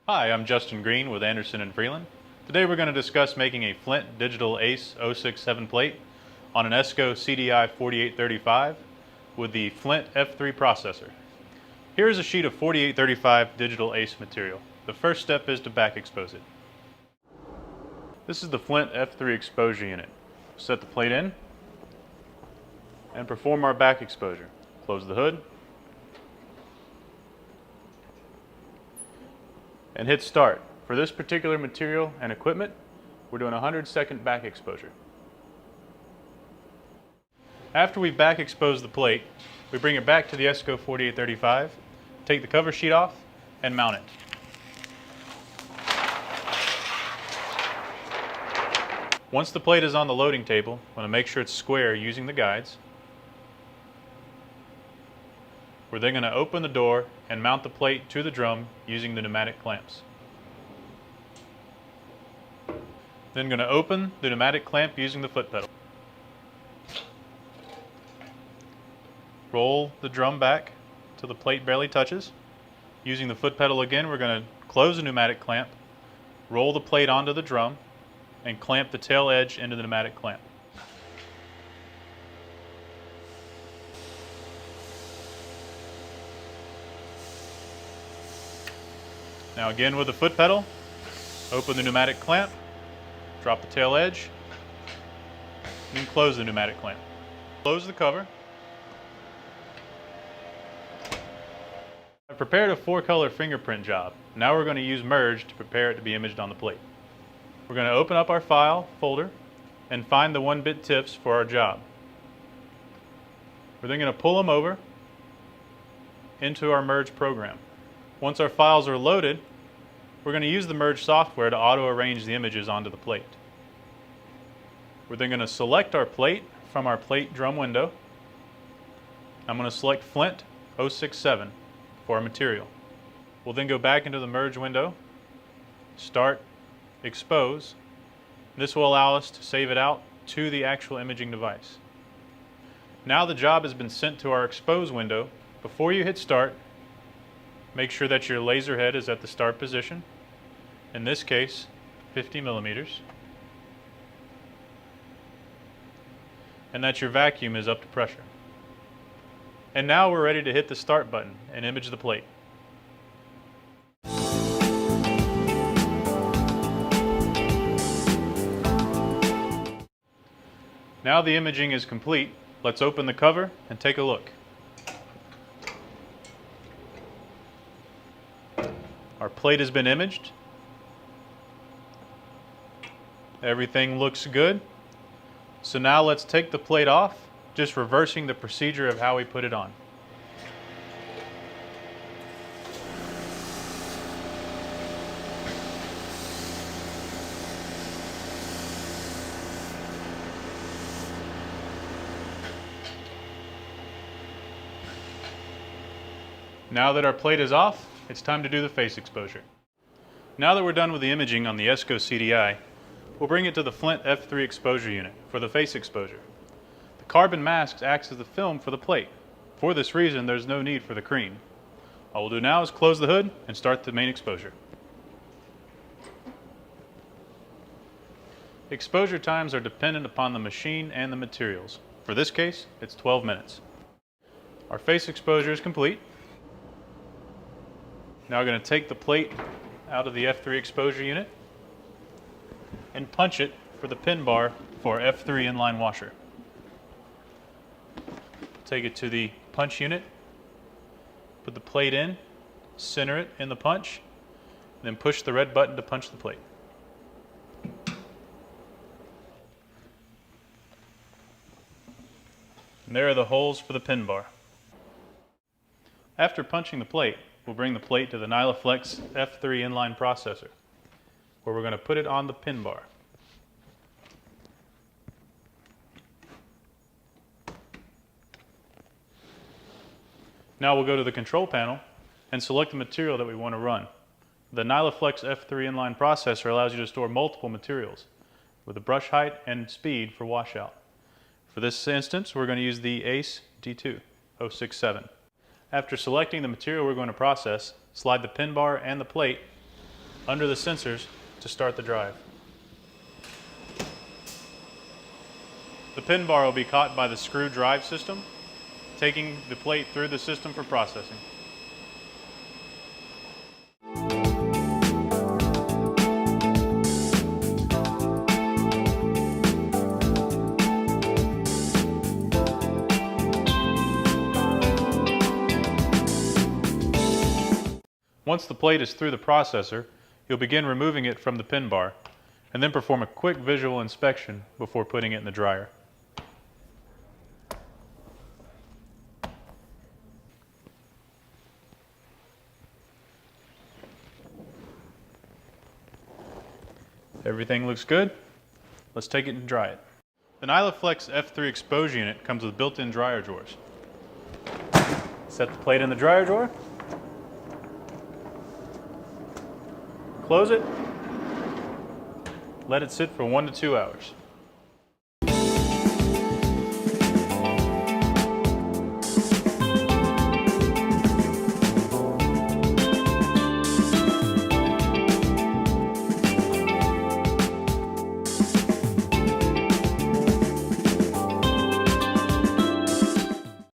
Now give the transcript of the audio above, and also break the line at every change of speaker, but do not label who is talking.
Hi, I'm Justin Green with Anderson & Freeland. Today we're going to discuss making a FLINT digital ACE 067 plate on an ESCO CDI 4835 with the FLINT F3 processor. Here is a sheet of 4835 digital ACE material. The first step is to back expose it. This is the FLINT F3 exposure unit. Set the plate in and perform our back exposure. Close the hood and hit start. For this particular material and equipment, we're doing a 100-second back exposure. After we back expose the plate, we bring it back to the ESCO 4835, take the cover sheet off, and mount it. Once the plate is on the loading table, we want to make sure it's square using the guides. We're then going to open the door and mount the plate to the drum using the pneumatic clamps. Then going to open the pneumatic clamp using the foot pedal. Roll the drum back till the plate barely touches. Using the foot pedal again, we're going to close the pneumatic clamp, roll the plate onto the drum, and clamp the tail edge into the pneumatic clamp. Now again with the foot pedal, open the pneumatic clamp, drop the tail edge, and then close the pneumatic clamp. Close the cover. I've prepared a 4-color fingerprint job. Now we're going to use merge to prepare it to be imaged on the plate. We're going to open up our file folder and find the 1-bit TIFFs for our job. We're then going to pull them over into our merge program. Once our files are loaded, we're going to use the merge software to auto-arrange the images onto the plate. We're then going to select our plate from our plate drum window. I'm going to select FLINT 067 for our material. We'll then go back into the merge window, start, expose. This will allow us to save it out to the actual imaging device. Now the job has been sent to our expose window. Before you hit start, make sure that your laser head is at the start position. In this case, 50 millimeters. And that your vacuum is up to pressure. And now we're ready to hit the start button and image the plate. Now the imaging is complete. Let's open the cover and take a look. Our plate has been imaged. Everything looks good. So now let's take the plate off, just reversing the procedure of how we put it on. Now that our plate is off, it's time to do the face exposure. Now that we're done with the imaging on the ESCO CDI, we'll bring it to the FLINT F3 exposure unit for the face exposure. The carbon mask acts as the film for the plate. For this reason, there's no need for the cream. All we'll do now is close the hood and start the main exposure. Exposure times are dependent upon the machine and the materials. For this case, it's 12 minutes. Our face exposure is complete. Now we're going to take the plate out of the F3 exposure unit and punch it for the pin bar for our F3 inline washer. Take it to the punch unit, put the plate in, center it in the punch, and then push the red button to punch the plate. And there are the holes for the pin bar. After punching the plate, we'll bring the plate to the Nylaflex F3 inline processor, where we're going to put it on the pin bar. Now we'll go to the control panel and select the material that we want to run. The Nylaflex F3 inline processor allows you to store multiple materials with a brush height and speed for washout. For this instance, we're going to use the ACE D2 067. After selecting the material we're going to process, slide the pin bar and the plate under the sensors to start the drive. The pin bar will be caught by the screw drive system, taking the plate through the system for processing. Once the plate is through the processor, you'll begin removing it from the pin bar, and then perform a quick visual inspection before putting it in the dryer. Everything looks good. Let's take it and dry it. The Nylaflex F3 exposure unit comes with built-in dryer drawers. Set the plate in the dryer drawer. Close it. Let it sit for 1 to 2 hours.